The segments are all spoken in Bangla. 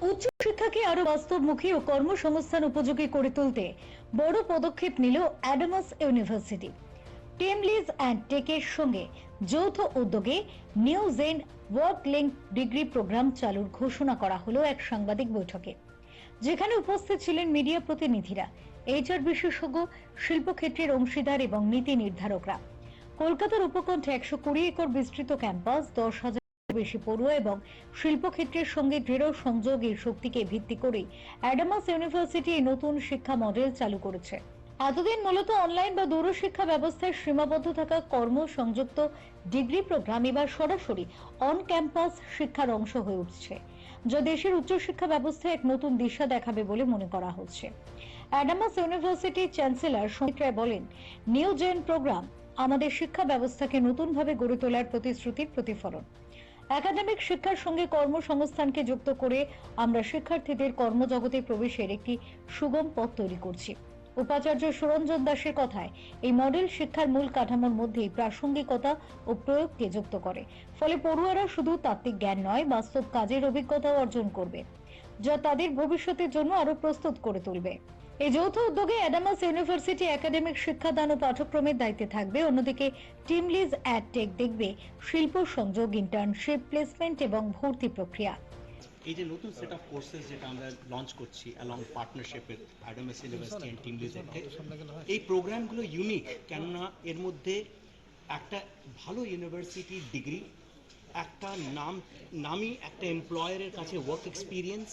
উচ্চ শিক্ষাকে আরো বাস্তবমুখী ও কর্মসংস্থান উপযোগী করে তুলতে বড় পদক্ষেপ নিল অ্যাডামাস ইউনিভার্সিটি। টেমলিজ অ্যান্ড টেকের সঙ্গে যৌথ উদ্যোগে new gen work link degree programme চালুর ঘোষণা করা হলো এক সাংবাদিক বৈঠকে, যেখানে উপস্থিত ছিলেন মিডিয়া প্রতিনিধিরা, এইচআর বিশেষজ্ঞ, শিল্পক্ষেত্রের অংশীদার এবং নীতি নির্ধারকরা। কলকাতার উপকণ্ঠে 120 একর বিস্তৃত ক্যাম্পাস, 10,000 বেশি পড়ুয়া এবং শিল্পক্ষেত্রের সঙ্গে দৃঢ় সংযোগ এই শক্তিকে ভিত্তি করেই অ্যাডামাস ইউনিভার্সিটি এই নতুন শিক্ষা মডেল চালু করেছে। এতদিন মূলত অনলাইন বা দূরশিক্ষা ব্যবস্থায় সীমাবদ্ধ থাকা কর্মসংযুক্ত ডিগ্রি প্রোগ্রাম এবার সরাসরি অন ক্যাম্পাস শিক্ষার অংশ হয়ে উঠছে, যা দেশের উচ্চশিক্ষা ব্যবস্থায় এক নতুন দিশা দেখাবে বলে মনে করা হচ্ছে। অ্যাডামাস ইউনিভার্সিটির চ্যান্সেলর সুমিত রায় বলেন, নিউ জেন প্রোগ্রাম আমাদের শিক্ষা ব্যবস্থাকে নতুনভাবে গড়ে তোলার প্রতিশ্রুতির প্রতিফলন। একাডেমিক শিক্ষার সঙ্গে কর্মসংস্থানকে যুক্ত করে আমরা শিক্ষার্থীদের কর্মজগতে প্রবেশের একটি সুগম পথ তৈরি করছি। উপাচার্য সুরঞ্জন দাসের কথায়, এই মডেল শিক্ষার মূল কাঠামোর মধ্যেই প্রাসঙ্গিকতা ও প্রয়োগকে যুক্ত করে, ফলে পড়ুয়ারা শুধু তাত্ত্বিক জ্ঞান নয়, বাস্তব কাজের অভিজ্ঞতাও অর্জন করবে, যা তাদের ভবিষ্যতের জন্য আরো প্রস্তুত করে তুলবে। এই যৌথ উদ্যোগে অ্যাডামাস ইউনিভার্সিটি একাডেমিক শিক্ষাদান ও পাঠ্যক্রমের দায়িত্বে থাকবে, অন্যদিকে টিমলিজ অ্যাট টেক দেখবে শিল্প সংযোগ, ইন্টার্নশিপ, প্লেসমেন্ট এবং ভর্তি প্রক্রিয়া। এই যে নতুন সেট অফ কোর্সেস যেটা আমরা লঞ্চ করছি along partnership with Adamas University and TeamLease at tech, এই প্রোগ্রামগুলো ইউনিক, কেননা এর মধ্যে একটা ভালো ইউনিভার্সিটির ডিগ্রি, একটা নামি একটা এমপ্লয়ারের কাছে ওয়ার্ক এক্সপিরিয়েন্স,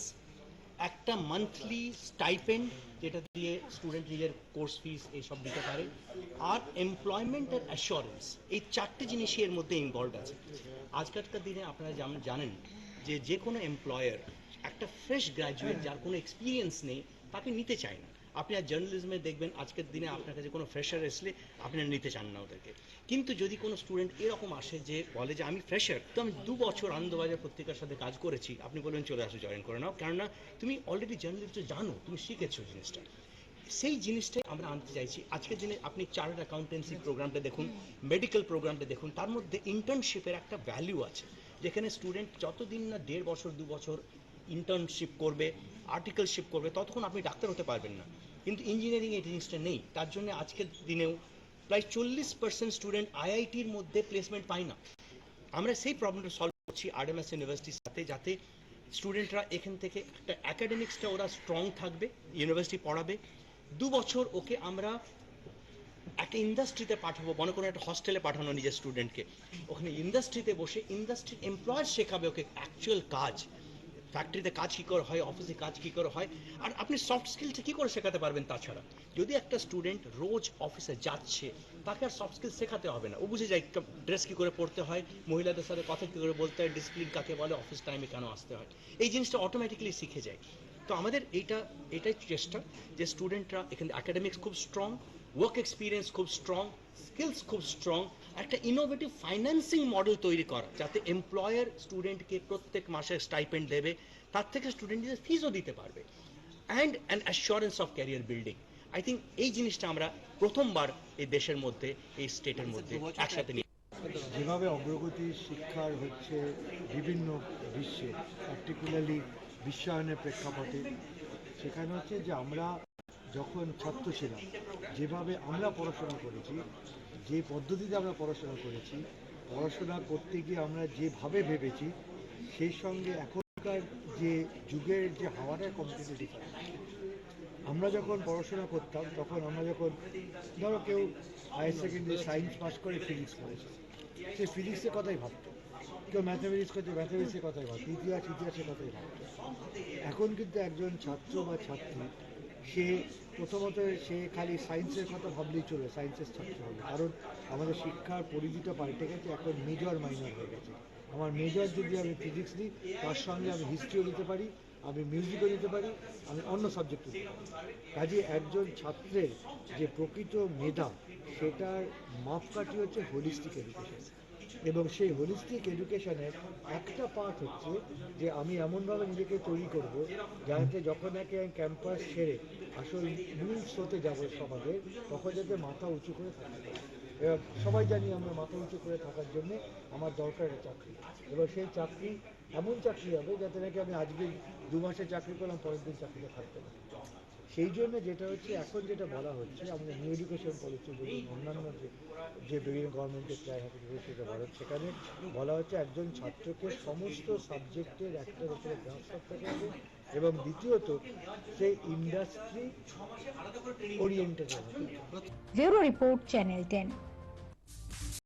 একটা মান্থলি স্টাইপেন্ড যেটা দিয়ে স্টুডেন্ট নিজের কোর্স ফিস এইসব দিতে পারে, আর এমপ্লয়মেন্টের অ্যাসিওরেন্স, এই চারটে জিনিসই এর মধ্যে ইনভলভ আছে। আজকালকার দিনে আপনারা যেমন জানেন যে কোনো এমপ্লয়ার একটা ফ্রেশ গ্র্যাজুয়েট যার কোনো এক্সপিরিয়েন্স নেই তাকে নিতে চায় না। আপনি আর জার্নালিজমে দেখবেন আজকের দিনে আপনার কাছে কোনো ফ্রেশার এসলে আপনি নিতে চান না ওদেরকে। কিন্তু যদি কোনো স্টুডেন্ট এরকম আসে যে বলে যে আমি ফ্রেশার, তো আমি 2 বছর আনন্দবাজার পত্রিকার সাথে কাজ করেছি, আপনি বলবেন চলে আসো, জয়েন করে নাও, কেননা তুমি অলরেডি জার্নালিজম জানো, তুমি শিখেছো জিনিসটা। সেই জিনিসটাই আমরা আনতে চাইছি। আজকের দিনে আপনি চার্টার্ড অ্যাকাউন্টেন্সি প্রোগ্রামটা দেখুন, মেডিকেল প্রোগ্রামটা দেখুন, তার মধ্যে ইন্টার্নশিপের একটা ভ্যালু আছে, যেখানে স্টুডেন্ট যতদিন না 1.5 বছর 2 বছর ইন্টার্নশিপ করবে, আর্টিকেলশিপ করবে, ততক্ষণ আপনি ডাক্তার হতে পারবেন না। কিন্তু ইঞ্জিনিয়ারিং এই জিনিসটা নেই, তার জন্য আজকের দিনেও প্রায় 40% স্টুডেন্ট আইআইটির মধ্যে প্লেসমেন্ট পায় না। আমরা সেই প্রবলেমটা সলভ করছি অ্যাডামাস ইউনিভার্সিটির সাথে, যাতে স্টুডেন্টরা এখান থেকে একটা অ্যাকাডেমিক্সটা ওরা স্ট্রং থাকবে, ইউনিভার্সিটি পড়াবে, 2 বছর ওকে আমরা একটা ইন্ডাস্ট্রিতে পাঠাবো, মনে করুন একটা হস্টেলে পাঠানো নিজের স্টুডেন্টকে, ওখানে ইন্ডাস্ট্রিতে বসে ইন্ডাস্ট্রির এমপ্লয়ার শেখাবে ওকে অ্যাকচুয়াল কাজ, ফ্যাক্টরিতে কাজ কী করে হয়, অফিসে কাজ কী করে হয়, আর আপনি সফট স্কিলটা কী করে শেখাতে পারবেন। তাছাড়া যদি একটা স্টুডেন্ট রোজ অফিসে যাচ্ছে, তাকে আর সফট স্কিল শেখাতে হবে না, ও বুঝে যায় ড্রেস কী করে পড়তে হয়, মহিলাদের সাথে কথা কী করে বলতে হয়, ডিসিপ্লিন কাকে বলে, অফিস টাইমে কেন আসতে হয়, এই জিনিসটা অটোমেটিক্যালি শিখে যায়। তো আমাদের এটাই চেষ্টা যে স্টুডেন্টরা এখানে অ্যাকাডেমিক্স খুব স্ট্রং, ওয়ার্ক এক্সপিরিয়েন্স খুব স্ট্রং, স্কিলস খুব স্ট্রং, একটা ইনোভেটিভ ফাইন্যান্সিং মডেল তৈরি করা, যাতে এমপ্লয়ার স্টুডেন্টকে প্রত্যেক মাসে স্টাইপেন্ড দেবে, তার থেকে স্টুডেন্ট নিজের ফিসও দিতে পারবে, and an assurance of career building. I think এই জিনিসটা আমরা প্রথমবার এই দেশের মধ্যে, এই স্টেটের মধ্যে একসাথে নিয়ে। যেভাবে অগ্রগতি শিক্ষার হচ্ছে বিভিন্ন বিশ্বে, পার্টিকুলারলি বিশ্বায়নের প্রেক্ষাপটে, সেখানে হচ্ছে যে আমরা যখন ছাত্র ছিলাম, যেভাবে আমরা পড়াশোনা করেছি, যে পদ্ধতিতে আমরা পড়াশোনা করেছি, পড়াশোনা করতে গিয়ে আমরা যেভাবে ভেবেছি, সেই সঙ্গে এখনকার যে যুগের যে হাওয়াটা কমপ্লিটলি ডিফারেন্ট। আমরা যখন পড়াশোনা করতাম, তখন আমরা যখন ধরো কেউ হায়ার সেকেন্ডারি সায়েন্স পাস করে ফিজিক্স পড়েছে, সে ফিজিক্সের কথাই ভাবতো, কেউ ম্যাথামেটিক্স করছে ম্যাথামেটিক্সের কথাই ভাবতো, ইতিহাসের কথাই ভাবতো। এখন কিন্তু একজন ছাত্র বা ছাত্রী, সে প্রথমত সে খালি সায়েন্সের কথা ভাবলেই চলবে, সায়েন্সের ছাত্র হবে, কারণ আমাদের শিক্ষার পরিধিটা পাল্টে গেছে, এখন মেজর মাইনর হয়ে গেছে। আমার মেজর যদি আমি ফিজিক্স নিই, তার সঙ্গে আমি হিস্ট্রিও নিতে পারি, আমি মিউজিকও নিতে পারি, আমি অন্য সাবজেক্টও নিতে পারি। কাজে একজন ছাত্রের যে প্রকৃত মেধা, সেটার মাপকাঠি হচ্ছে হোলিস্টিক এডুকেশন। এবং সেই হোলিস্টিক এডুকেশনের একটা পার্ট হচ্ছে যে আমি এমনভাবে নিজেকে তৈরি করব, যাতে যখন একে ক্যাম্পাস ছেড়ে আসল মূল স্রোতে যাব সমাজের, তখন যাতে মাথা উঁচু করে থাকতে পারি। এবার সবাই জানি আমরা মাথা উঁচু করে থাকার জন্যে আমার দরকার একটা চাকরি। এবার সেই চাকরি এমন চাকরি হবে যাতে নাকি আমি আজকে 2 মাসের চাকরি করলাম, পরের দিন চাকরিটা থাকতে পারি। সেই জন্য যেটা হচ্ছে এখন যেটা বলা হচ্ছে আমাদের নিউ এডুকেশন পলিসি বলুন, অন্যান্য যে বিভিন্ন গভর্নমেন্টের প্ল্যান আছে সেটা বলা, সেখানে বলা হচ্ছে একজন ছাত্রকে সমস্ত সাবজেক্টের একটার উপরে গ্রাস থাকতে হবে, এবং দ্বিতীয়ত সে ইন্ডাস্ট্রি ওরিয়েন্টেড হবে। Bureau report, channel 10।